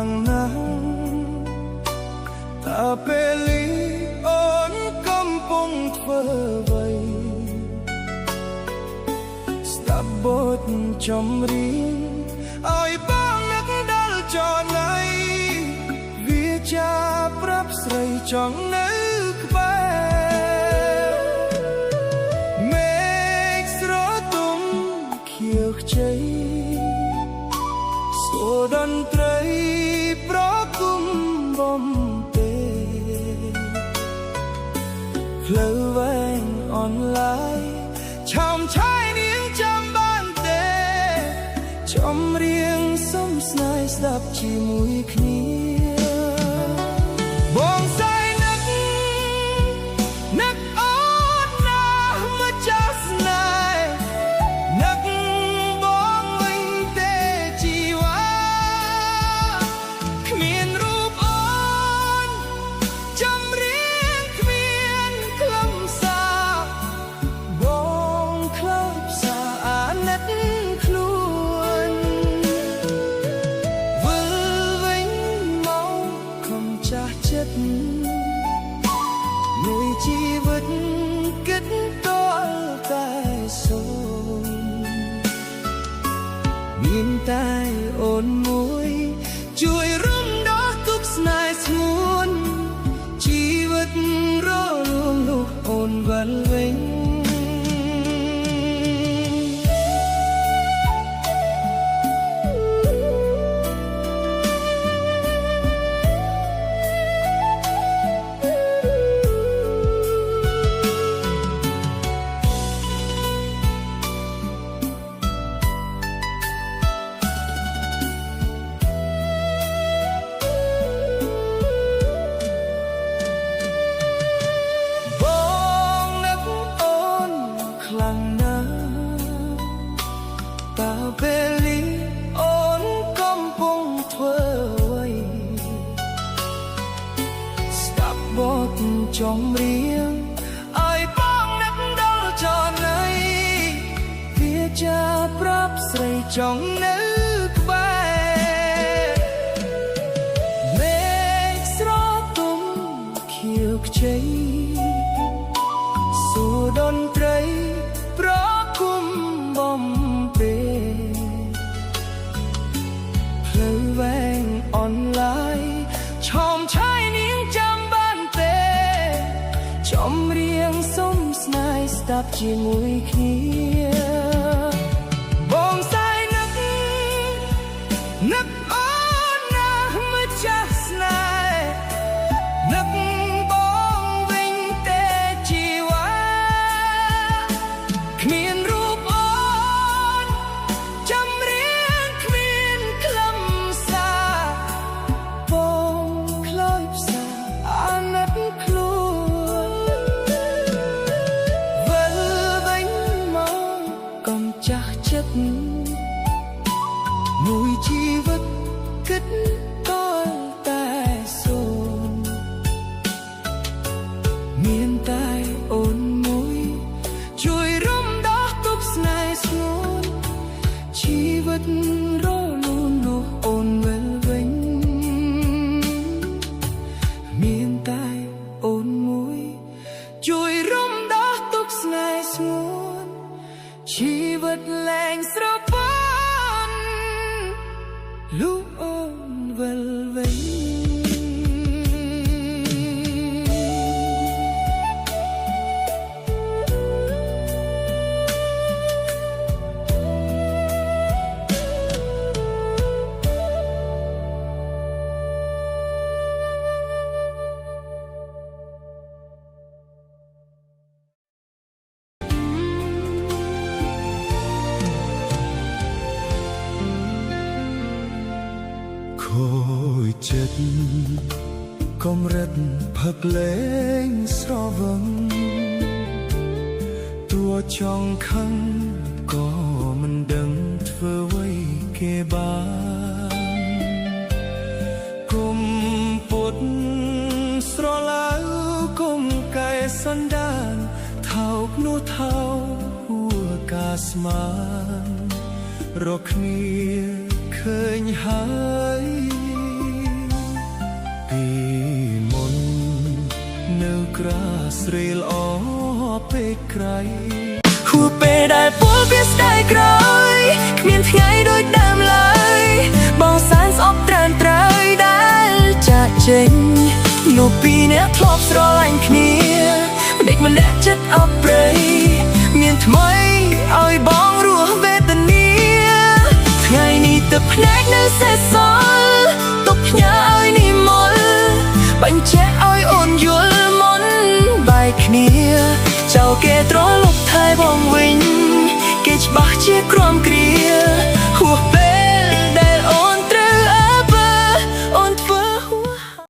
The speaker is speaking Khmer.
ងណាស់តែពេលអូនកំពុងធ្វើអ្វីស្ដាប់បទចម្រៀងឲ្យបងនឹកដល់ចរណៃវាចាប្រាប់ស្រីចង់នៅក្បែរមេឃស្រទុំខៀវខ្ចីសូរតន្ត្រីប្រគុំបំពេផ្លូវវែងអនឡាញឆោមឆាយនាងចាំបានទេចម្រៀងសុំស្នេហ៍ស្ដាប់ជាមួយគ្នាបងស្រីនឹកអូនណាមកចាស់ស្នេហ៍នឹកបងវិញទេជីវ៉ាគ្មានរូបអូនចម្រៀងគ្មានខ្លឹមសារបងខ្លោចផ្សាអាណិតខ្លួនវិលវិញមកខំចាស់ចិត្តមួយជីវិតគិតតតែសូមមានតែអូនមួយជួយរំដោះទុក្ខស្នេហ៍ស្ងួនជីវិតរលួងលុះអូនវិលវិញពេលអូនកំពុងធ្វើអ្វីស្ដាប់បទចម្រៀងឲ្យបងនឹកដល់ចរណៃវាចាប្រាប់ស្រីចង់នៅក្បែរមេឃស្រទុំខៀវខ្ចីសូរតន្ត្រីប្រគុំបំពេផ្លូវវែងអនឡាញឆោមឆាយនាងចាំបានទេចម្រៀងសុំស្នេហ៍ស្ដាប់ជាមួយគ្នាបងស្រីនឹកអូនណាមកចាស់ស្នេហ៍នឹកបងវិញទេជីវ៉ាគ្មានរូបអូនចម្រៀងគ្មានខ្លឹមសារបងខ្លោចផ្សាអាណិតខ្លួនវិលវិញមកកុំចាស់ចិត្តមួយជីវិតគិតតតែសូមមានតែអូនមួយជួយរំដោះទុក្ខស្នេហ៍ស្ងួនជីវិតរលូនលុះអូនវិលវិញមានតែអូនមួយជួយរំដោះទុក្ខស្នេហ៍ស្ងួនជីវិតលែងស្រពន់លុះអូនវិលវិញ ចិត្តកម្រិតផឹកលែងស្រវឹងតួចង់ខឹងក៏មិនដឹងធ្វើអ្វីគេបានគុំពុតស្រឡៅគុំកែសន្តានថោកនោះថោហួការស្មានរកគ្នាឃើញហើយ ស្រីល្អពេលក្រៃហួពេលដែលពលវាស្ដាយក្រោយគ្មានថ្ងៃដូចដើមឡើយបងសានស្អប់ត្រានត្រើយដែលចាក់ចេញលោកពីរអ្នកធ្លាប់ស្រឡាញ់គ្នាម្ដេចម្នាក់ចិត្តអប់ព្រៃមានថ្មីឲ្យបងរស់វេទនាថ្ងៃនេះទឹកភ្នែកនៅសេសសល់